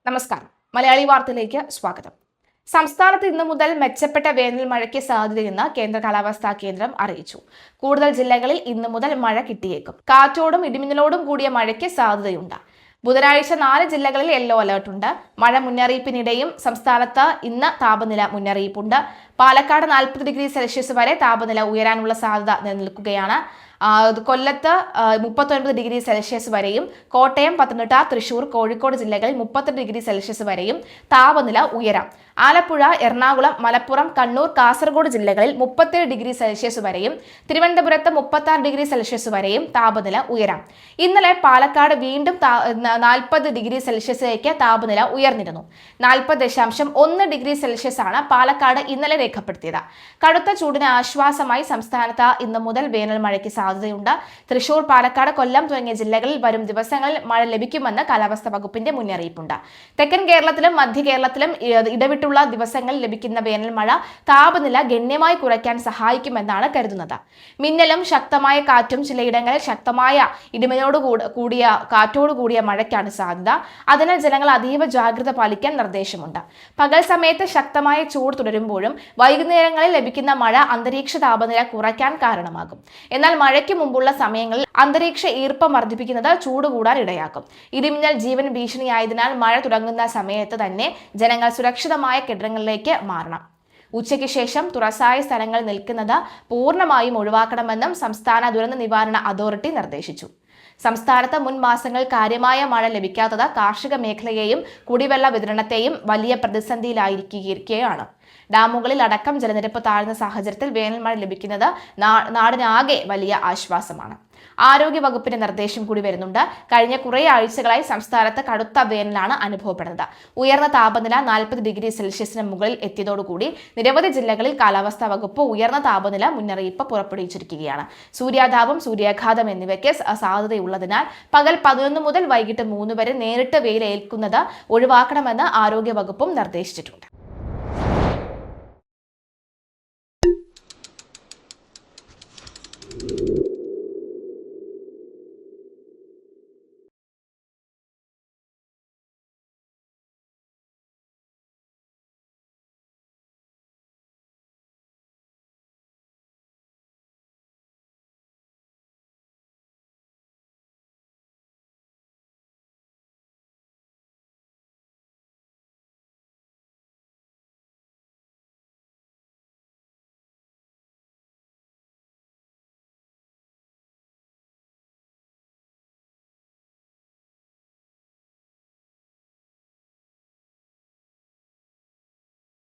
നമസ്കാരം. മലയാളി വാർത്തയിലേക്ക് സ്വാഗതം. സംസ്ഥാനത്ത് ഇന്നു മുതൽ മെച്ചപ്പെട്ട വേനൽ മഴയ്ക്ക് സാധ്യതയെന്ന് കേന്ദ്ര കാലാവസ്ഥാ കേന്ദ്രം അറിയിച്ചു. കൂടുതൽ ജില്ലകളിൽ ഇന്നു മുതൽ മഴ കിട്ടിയേക്കും. കാറ്റോടും ഇടിമിന്നലോടും കൂടിയ മഴയ്ക്ക് സാധ്യതയുണ്ട്. ബുധനാഴ്ച 4 ജില്ലകളിൽ യെല്ലോ അലർട്ടുണ്ട്. മഴ മുന്നറിയിപ്പിനിടെയും സംസ്ഥാനത്ത് ഇന്ന് താപനില മുന്നറിയിപ്പുണ്ട്. പാലക്കാട് 40 ഡിഗ്രി സെൽഷ്യസ് വരെ താപനില ഉയരാനുള്ള സാധ്യത നിലനിൽക്കുകയാണ്. കൊല്ലത്ത് 39 ഡിഗ്രി സെൽഷ്യസ് വരെയും, കോട്ടയം, പത്തനംതിട്ട, തൃശൂർ, കോഴിക്കോട് ജില്ലകളിൽ 32 ഡിഗ്രി സെൽഷ്യസ് വരെയും താപനില ഉയരാം. ആലപ്പുഴ, എറണാകുളം, മലപ്പുറം, കണ്ണൂർ, കാസർഗോഡ് ജില്ലകളിൽ 37 ഡിഗ്രി സെൽഷ്യസ് വരെയും, തിരുവനന്തപുരത്ത് 36 ഡിഗ്രി സെൽഷ്യസ് വരെയും താപനില ഉയരാം. ഇന്നലെ പാലക്കാട് വീണ്ടും 40 ഡിഗ്രി സെൽഷ്യസിലേക്ക് താപനില ഉയർന്നിരുന്നു. 40.1 ഡിഗ്രി സെൽഷ്യസ് ആണ് പാലക്കാട് ഇന്നലെ രേഖപ്പെടുത്തിയത്. കടുത്ത ചൂടിന് ആശ്വാസമായി സംസ്ഥാനത്ത് ഇന്ന് മുതൽ വേനൽ മഴയ്ക്ക് സാധ്യതയുണ്ട്. തൃശൂർ, പാലക്കാട്, കൊല്ലം തുടങ്ങിയ ജില്ലകളിൽ വരും ദിവസങ്ങളിൽ മഴ ലഭിക്കുമെന്ന് കാലാവസ്ഥാ വകുപ്പിന്റെ മുന്നറിയിപ്പുണ്ട്. തെക്കൻ കേരളത്തിലും മധ്യ കേരളത്തിലും ഇടവിട്ടുള്ള ദിവസങ്ങളിൽ ലഭിക്കുന്ന വേനൽ മഴ താപനില ഗണ്യമായി കുറയ്ക്കാൻ സഹായിക്കുമെന്നാണ് കരുതുന്നത്. മിന്നലും ശക്തമായ കാറ്റും, ചിലയിടങ്ങളിൽ ശക്തമായ കാറ്റോടു കൂടിയ മഴയ്ക്കാണ് സാധ്യത. അതിനാൽ ജനങ്ങൾ അതീവ ജാഗ്രത പാലിക്കാൻ നിർദ്ദേശമുണ്ട്. പകൽ സമയത്ത് ശക്തമായ ചൂട് തുടരുമ്പോഴും വൈകുന്നേരങ്ങളിൽ ലഭിക്കുന്ന മഴ അന്തരീക്ഷ താപനില കുറയ്ക്കാൻ കാരണമാകും. എന്നാൽ മഴയ്ക്ക് മുമ്പുള്ള സമയങ്ങളിൽ അന്തരീക്ഷ ഈർപ്പം വർദ്ധിപ്പിക്കുന്നത് ചൂട് കൂടാൻ ഇടയാക്കും. ഇടിമിന്നൽ ജീവൻ ഭീഷണിയായതിനാൽ മഴ തുടങ്ങുന്ന സമയത്ത് തന്നെ ജനങ്ങൾ സുരക്ഷിതമായ കെട്ടിടങ്ങളിലേക്ക് മാറണം. ഉച്ചയ്ക്ക് ശേഷം തുറസായ സ്ഥലങ്ങൾ നിൽക്കുന്നത് പൂർണ്ണമായും ഒഴിവാക്കണമെന്നും സംസ്ഥാന ദുരന്ത നിവാരണ അതോറിറ്റി നിർദ്ദേശിച്ചു. സംസ്ഥാനത്ത് മുൻ മാസങ്ങൾ കാര്യമായ മഴ ലഭിക്കാത്തത് കാർഷിക മേഖലയെയും കുടിവെള്ള വിതരണത്തെയും വലിയ പ്രതിസന്ധിയിലായിരിക്കുകയാണ്. ഡാമുകളിൽ അടക്കം ജലനിരപ്പ് താഴ്ന്ന സാഹചര്യത്തിൽ വേനൽ മഴ ലഭിക്കുന്നത് നാടിനാകെ വലിയ ആശ്വാസമാണ്. ആരോഗ്യ വകുപ്പിന്റെ നിർദ്ദേശം കൂടി വരുന്നുണ്ട്. കഴിഞ്ഞ കുറേ ആഴ്ചകളായി സംസ്ഥാനത്ത് കടുത്ത വേനലാണ് അനുഭവപ്പെടുന്നത്. ഉയർന്ന താപനില 40 ഡിഗ്രി സെൽഷ്യസിന് മുകളിൽ എത്തിയതോടുകൂടി നിരവധി ജില്ലകളിൽ കാലാവസ്ഥാ വകുപ്പ് ഉയർന്ന താപനില മുന്നറിയിപ്പ് പുറപ്പെടുവിച്ചിരിക്കുകയാണ്. സൂര്യാതാപം, സൂര്യാഘാതം എന്നിവയ്ക്ക് സാധ്യതയുള്ളതിനാൽ പകൽ 11 മുതൽ വൈകിട്ട് 3 വരെ നേരിട്ട് വെയിലേൽക്കുന്നത് ഒഴിവാക്കണമെന്ന് ആരോഗ്യ വകുപ്പും നിർദ്ദേശിച്ചിട്ടുണ്ട്.